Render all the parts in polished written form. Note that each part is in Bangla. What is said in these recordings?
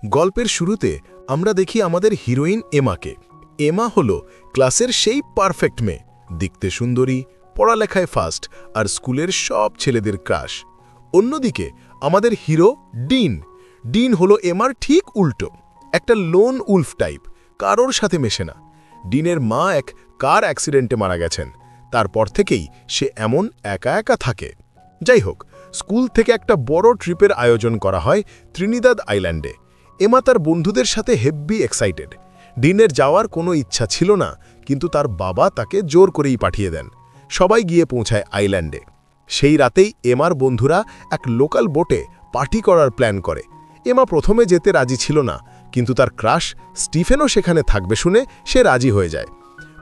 গল্পের শুরুতে আমরা দেখি আমাদের হিরোইন এমাকে। এমা হলো ক্লাসের সেই পারফেক্ট মেয়ে, দেখতে সুন্দরী, পড়ালেখায় ফাস্ট আর স্কুলের সব ছেলেদের ক্রাশ। অন্যদিকে আমাদের হিরো ডিন। ডিন হলো এমার ঠিক উল্টো, একটা লোন উলফ টাইপ, কারোর সাথে মেশে না। ডিনের মা এক কার অ্যাক্সিডেন্টে মারা গেছেন, তারপর থেকেই সে এমন একা একা থাকে। যাই হোক, স্কুল থেকে একটা বড় ট্রিপের আয়োজন করা হয় ত্রিনিদাদ আইল্যান্ডে। এমা তার বন্ধুদের সাথে হেব্বি এক্সাইটেড। ডিনের যাওয়ার কোনো ইচ্ছা ছিল না, কিন্তু তার বাবা তাকে জোর করেই পাঠিয়ে দেন। সবাই গিয়ে পৌঁছায় আইল্যান্ডে। সেই রাতেই এমার বন্ধুরা এক লোকাল বোটে পার্টি করার প্ল্যান করে। এমা প্রথমে যেতে রাজি ছিল না, কিন্তু তার ক্রাশ স্টিফেনও সেখানে থাকবে শুনে সে রাজি হয়ে যায়।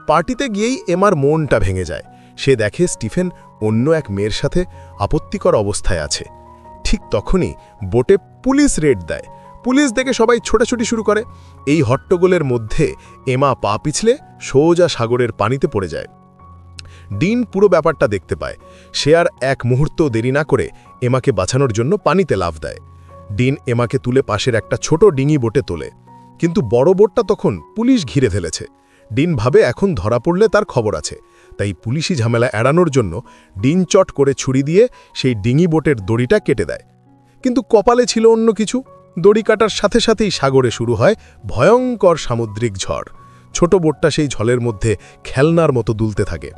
পার্টিতে গিয়েই এমার মনটা ভেঙে যায়। সে দেখে স্টিফেন অন্য এক মেয়ের সাথে আপত্তিকর অবস্থায় আছে। ঠিক তখনই বোটে পুলিশ রেড দেয়। পুলিশ দেখে সবাই ছোটাছুটি শুরু করে। এই হট্টগোলের মধ্যে এমা পা পিছলে সোজা সাগরের পানিতে পড়ে যায়। ডিন পুরো ব্যাপারটা দেখতে পায়। সে আর এক মুহূর্ত দেরি না করে এমাকে বাঁচানোর জন্য পানিতে লাফ দেয়। ডিন এমাকে তুলে পাশের একটা ছোট ডিঙি বোটে তোলে, কিন্তু বড় বোটটা তখন পুলিশ ঘিরে ফেলেছে। ডিন ভাবে এখন ধরা পড়লে তার খবর আছে, তাই পুলিশি ঝামেলা এড়ানোর জন্য ডিন চট করে ছুরি দিয়ে সেই ডিঙি বোটের দড়িটা কেটে দেয়। কিন্তু কপালে ছিল অন্য কিছু। দড়ি কাটার সাথে সাথেই সাগরে শুরু হয় ভয়ঙ্কর সামুদ্রিক ঝড়। ছোট বোটটা সেই ঝড়ের মধ্যে খেলনার মতো দুলতে থাকে।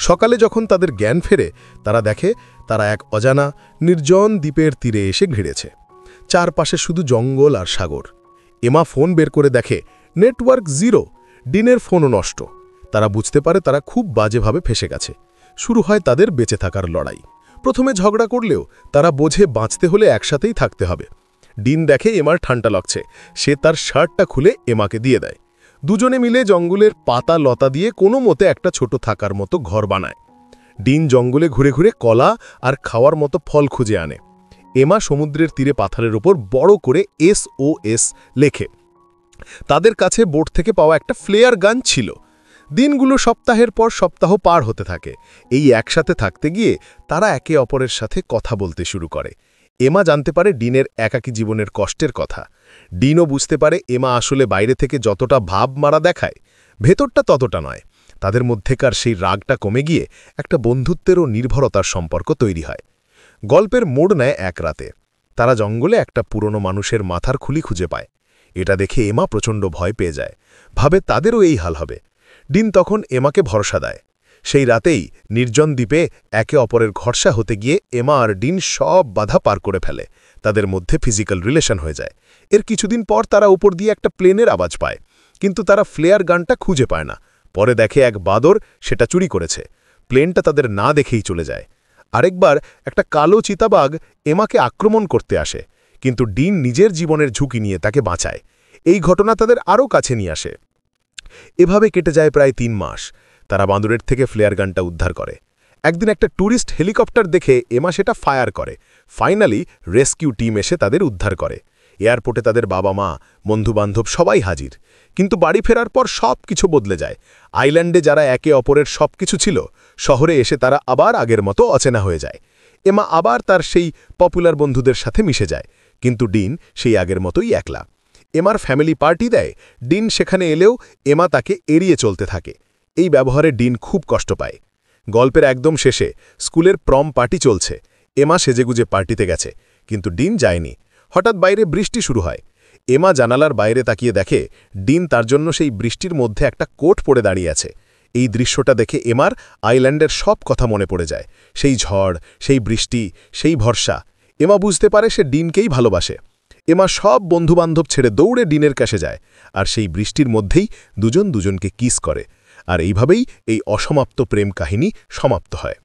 সকালে যখন তাদের জ্ঞান ফেরে, তারা দেখে তারা এক অজানা নির্জন দ্বীপের তীরে এসে ঘিরেছে। চারপাশে শুধু জঙ্গল আর সাগর। এমা ফোন বের করে দেখে নেটওয়ার্ক জিরো, ডিনের ফোনও নষ্ট। তারা বুঝতে পারে তারা খুব বাজেভাবে ফেসে গেছে। শুরু হয় তাদের বেঁচে থাকার লড়াই। প্রথমে ঝগড়া করলেও তারা বোঝে বাঁচতে হলে একসাথেই থাকতে হবে। ডিন দেখে এমার ঠান্ডা লাগছে। সে তার শার্টটা খুলে এমাকে দিয়ে দেয়। দুজনে মিলে জঙ্গলের পাতা লতা দিয়ে কোনো মতে একটা ছোট থাকার মতো ঘর বানায়। ডিন জঙ্গলে ঘুরে ঘুরে কলা আর খাওয়ার মতো ফল খুঁজে আনে। এমা সমুদ্রের তীরে পাথরের ওপর বড় করে SOS লেখে। তাদের কাছে বোট থেকে পাওয়া একটা ফ্লেয়ার গান ছিল। দিনগুলো সপ্তাহের পর সপ্তাহ পার হতে থাকে। এই একসাথে থাকতে গিয়ে তারা একে অপরের সাথে কথা বলতে শুরু করে। এমা জানতে পারে ডিনের একাকী জীবনের কষ্টের কথা। ডিনও বুঝতে পারে এমা আসলে বাইরে থেকে যতটা ভাব মারা দেখায়, ভেতরটা ততটা নয়। তাদের মধ্যেকার সেই রাগটা কমে গিয়ে একটা বন্ধুত্বের ও নির্ভরতার সম্পর্ক তৈরি হয়। গল্পের মোড় নেয় এক রাতে। তারা জঙ্গলে একটা পুরনো মানুষের মাথার খুলি খুঁজে পায়। এটা দেখে এমা প্রচণ্ড ভয় পেয়ে যায়, ভাবে তাদেরও এই হাল হবে। ডিন তখন এমাকে ভরসা দেয়। সেই রাতেই নির্জন দ্বীপে একে অপরের ঘর্ষা হতে গিয়ে এমা আর ডিন সব বাধা পার করে ফেলে। তাদের মধ্যে ফিজিক্যাল রিলেশন হয়ে যায়। এর কিছুদিন পর তারা উপর দিয়ে একটা প্লেনের আওয়াজ পায়, কিন্তু তারা ফ্লেয়ার গানটা খুঁজে পায় না। পরে দেখে এক বাদর সেটা চুরি করেছে। প্লেনটা তাদের না দেখেই চলে যায়। আরেকবার একটা কালো চিতাবাঘ এমাকে আক্রমণ করতে আসে, কিন্তু ডিন নিজের জীবনের ঝুঁকি নিয়ে তাকে বাঁচায়। এই ঘটনা তাদের আরও কাছে নিয়ে আসে। এভাবে কেটে যায় প্রায় 3 মাস। তারা বাঁদরের থেকে ফ্লেয়ার গানটা উদ্ধার করে। একদিন একটা ট্যুরিস্ট হেলিকপ্টার দেখে এমা সেটা ফায়ার করে। ফাইনালি রেস্কিউ টিম এসে তাদের উদ্ধার করে। এয়ারপোর্টে তাদের বাবা মা, বন্ধুবান্ধব সবাই হাজির। কিন্তু বাড়ি ফেরার পর সব কিছু বদলে যায়। আইল্যান্ডে যারা একে অপরের সব কিছু ছিল, শহরে এসে তারা আবার আগের মতো অচেনা হয়ে যায়। এমা আবার তার সেই পপুলার বন্ধুদের সাথে মিশে যায়, কিন্তু ডিন সেই আগের মতোই একলা। এমার ফ্যামিলি পার্টি দেয়। ডিন সেখানে এলেও এমা তাকে এড়িয়ে চলতে থাকে। এই ব্যবহারে ডিন খুব কষ্ট পায়। গল্পের একদম শেষে স্কুলের প্রম পার্টি চলছে। এমা সেজেগুজে পার্টিতে গেছে, কিন্তু ডিন যায়নি। হঠাৎ বাইরে বৃষ্টি শুরু হয়। এমা জানালার বাইরে তাকিয়ে দেখে ডিন তার জন্য সেই বৃষ্টির মধ্যে একটা কোট পরে দাঁড়িয়ে আছে। এই দৃশ্যটা দেখে এমার আইল্যান্ডের সব কথা মনে পড়ে যায়। সেই ঝড়, সেই বৃষ্টি, সেই ভরসা। এমা বুঝতে পারে সে ডিনকেই ভালোবাসে। এমা সব বন্ধুবান্ধব ছেড়ে দৌড়ে ডিনের কাছে যায়, আর সেই বৃষ্টির মধ্যেই দুজন দুজনকে কিস করে। আর এইভাবেই এই অসমাপ্ত প্রেম কাহিনী সমাপ্ত হয়।